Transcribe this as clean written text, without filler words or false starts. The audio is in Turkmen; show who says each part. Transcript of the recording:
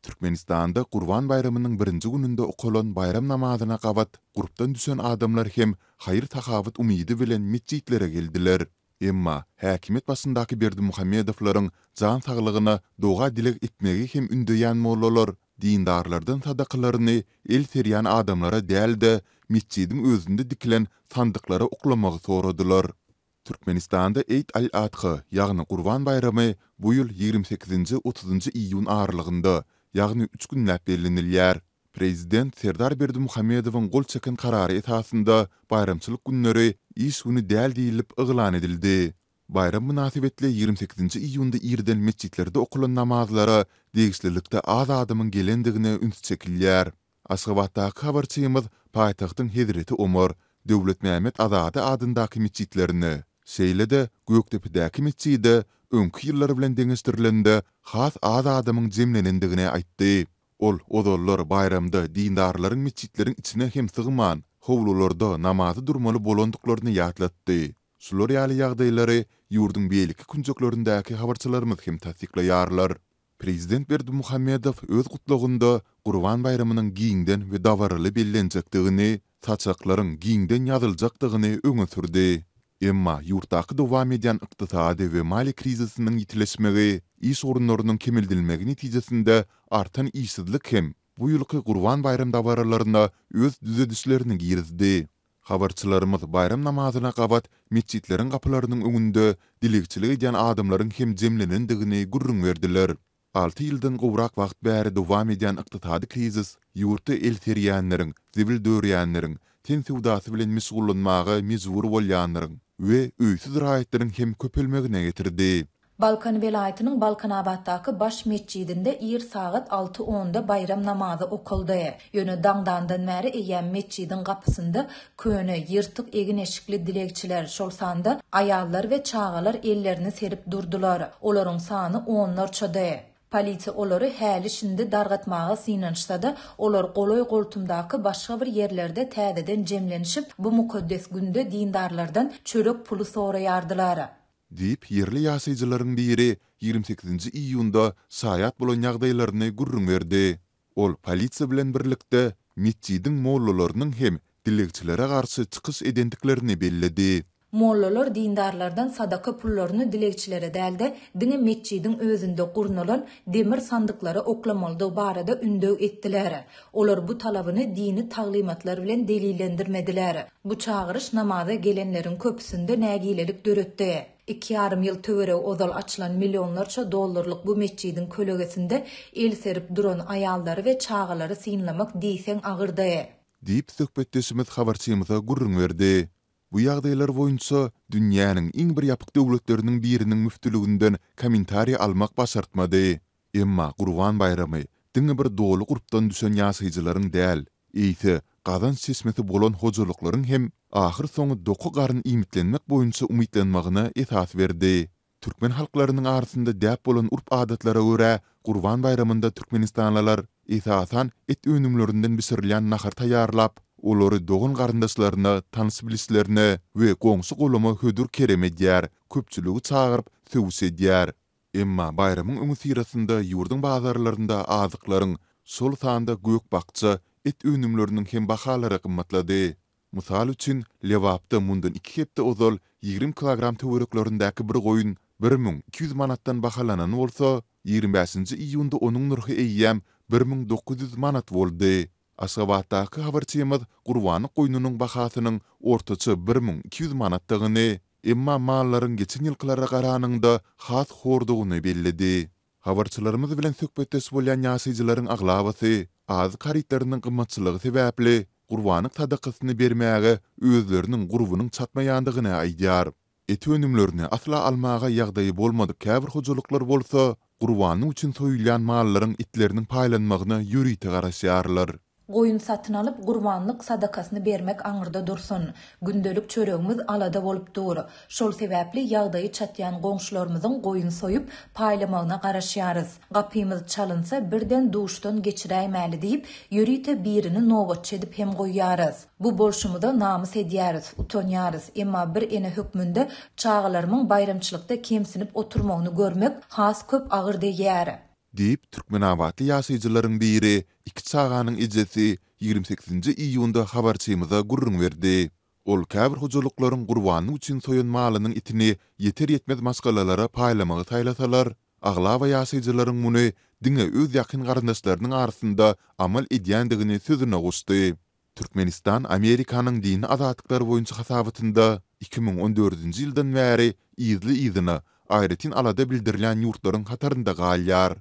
Speaker 1: Türkmenistanda Qurban bayramynyň birinji gününde okulan bayram namazyna gabat grupdan düşen adamlar hem hayır takawut umydy bilen mescitlere geldiler. Emma häkimet başyndaky Berdimuhammedowlaryň jan saglygyna doga dilek etmegi hem ündeýän mollalar dindarlardan sadaqalaryny el serýän adamlara dälde mescidin özünde dikilen sandyklara uklamagy soradylar. Türkmenistanda Eid al-Adha, ýagny Qurban bayramy bu ýyl 28-30 iýun aralygynda, ýagny 3 günläp bellenilýär. Prezident Serdar Berdimuhammedowyň gol çeken karary esasında bayramçylyk günleri iş günü däl diýilip yglan edildi. Bayram münasibetli 28 iýunda irden mescitlerde okulan namazlara degişlilikde az adamyň gelendigine üns çekilýär. Aşgabatdaky habarçymyz paýtagtyň Hezreti Omar Döwlet Mehmet Azady adyndaky mescitlerini, Şeýlede Gökdepedäki mescide öňkü ýyllar bilen deňeşdirilende has az adamyň jemlenendigine aýtdy. Ol odollar bayramda dindarlaryň mescitleriň içine hem sygman, howlularda namazy durmaly bolandyklaryny ýatlatdy. Şular ýaly ýagdaýlary ýurduň beýleki künjeklerindäki habarçylarymyz hem tasdiklaýarlar. Prezident Berdimuhammedow öz gutlugynda Qurban bayramynyň giňden we dawaraly bellenjekdigini, saçaklaryň giňden ýazyljakdygyny öňe sürdi. Emma ýurtdaky dowam edýän ykdysady we mali krizisiniň ýitileşmegi, iş orunlarynyň kemildilmegi netijesinde artan işsizlik hem bu ýylky Qurban bayram dawaralaryna öz düzedişlerini girizdi. Habarçylarymyz bayram namazyna gabat mescitleriň gapylarynyň öňünde dilekçilik edýän adamlaryň hem jemlenendigini gurrun berdiler. 6 ýyldan gowrak wagt bäri dowam edýän ykdysady krizis ýurtda el serýänleriň, zibil döwrýänleriň, ten sewdasy bilen meşgullanmagy mejbur bolýanlaryň we öýsüz raýatlanyň hem köpelmegine getirdi.
Speaker 2: Balkan welaýatynyň Balkanabatdaky baş mescidinde ir saat 6:10-da bayram namazy okuldy. Ýöne daňdandan bäri eýän mescidin gapysynda köne ýyrtyk egin eşikli dilekçiler şol sanda aýallar we çagalar ellerini serip durdular. Olaryň sany onlarçady. Polisiýa olary häli şindi dargatmaga synanşsa da olar goloy goltumdaky başga bir ýerlerde täzeden jemlenişip bu mukaddes günde dindarlardan çörek pulu soraýardylar.
Speaker 1: Diýip ýerli ýaşaýjylaryň biri 28 iýunda saýat bolan ýagdaýlaryny gurrun berdi. Ol polisiýa bilen birlikde mescidiň mollalarynyň hem dilekçilere garşy çykyş edendiklerini belledi.
Speaker 2: Mollalar dindarlardan sadaka pullaryny dilekçilere däldi, diňe mescidiň özünde gurnulan demir sandyklary oklamalydygy barada ündöw etdiler. Olar bu talabyny dini taglimatlar bilen delillendirmediler. Bu çağırış namaza gelenleriň köpüsinde nägilelik döretdi. 2,5 ýyl töwere ozal açylan milyonlarça dollarlyk bu mescidiň kölegesinde el serip duran aýallary we çagalary synlamak diýseň agyrdy.
Speaker 1: Diýip söhbetdeşimiz habarçymyza gurrun berdi. Bu ýagdaýlar boýunça dünýäniň iň bir ýapyk döwletleriniň biriniň müftülüginden kommentariýa almak başartmady. Emma Qurban bayramy diňe bir dolu grupdan düşen ýaşaýjylaryň däl, eýse gazan sesmeti bolan hojalyklaryň hem ahir soňy doku garyn imitlenmek boýunça umytlanmagyna esas berdi. Türkmen halklarynyň arasynda däp bolan urp adatlara görä Qurban bayramynda Türkmenistanlylar esasan et önümlerinden bisirilýän nahar taýýarlap, olary dogun garyndaşlaryna, tanys bilislerine we goňsy golama hödür kerem edýär, köpçüligi çağırıp söwüş edýär. Emma bayramyň öňü sirasynda ýurduň bazarlarynda azyklaryň sol sanda gök bakça et önümleriniň hem bahalary gymmatlady. Mysal üçin Lewapda mundan 2 hepde ozal 20 kilogram töwereklerindäki bir goýun 1200 manatdan bahalanan bolsa, 25-nji iýunda onuň nurhy eýýäm 1900 manat boldy. Aşgabatdaky habarçymyz Qurban goýunynyň bahasynyň ortaça 1200 manatdygyny, emma mallaryň geçen ýylklara garanyňda has hordugyny belledi. Habarçylarymyz bilen söhbetdeş bolýan ýaşaýjylaryň aglabasy az karitlarynyň gymmatçylygy sebäpli Qurbany sadakasyny bermäge özleriniň gurubunyň çatmaýandygyny aýdýar. Et önümlerini asla almaga ýagdaýy bolmady käbir hojalyklar bolsa, Qurbany üçin soýulan mallaryň itleriniň paýlanmagyna ýürüýte garaşýarlar.
Speaker 2: Goýun satyn alyp gurbanlyk sadakasyny bermek aňyrda dursun. Gündelik çöregimiz alada bolup dur. Şol sebäpli ýagdaýy çatýan goňşularymyzyň goýun soýup paýlamagyna garaşýarys. Gapymyz çalynsa birden duşdan geçiräýmäli diýip ýörüýte birini nowatçy edip hem goýýarys. Bu bolşumyda namys edýäris, utanýarys. Emma bir ene hökmünde çağalarynyň bayramçylykda kemsinip oturmagyny görmek has köp agyr diýär.
Speaker 1: diýip Türkmenabatly ýaşaýjylaryň biri iki çağanyň ejesi 28-nji iýunda habarçymyza gurrun berdi. Ol käbir hojalyklaryň gurbanyny üçin soýan malynyň itini ýeter ýetmez maskalalara paýlamagy taýlasalar, aglaba ýaşaýjylaryň muny diňe öz ýakyn garyndaşlarynyň arasynda amal edýändigini sözüne guşdy. Türkmenistan Amerikanyň dini azatlyklary boýunça hasabatynda 2014-nji ýyldan bäri izli izina aýratyn alada bildirilýän ýurtlaryň hatarynda galýar.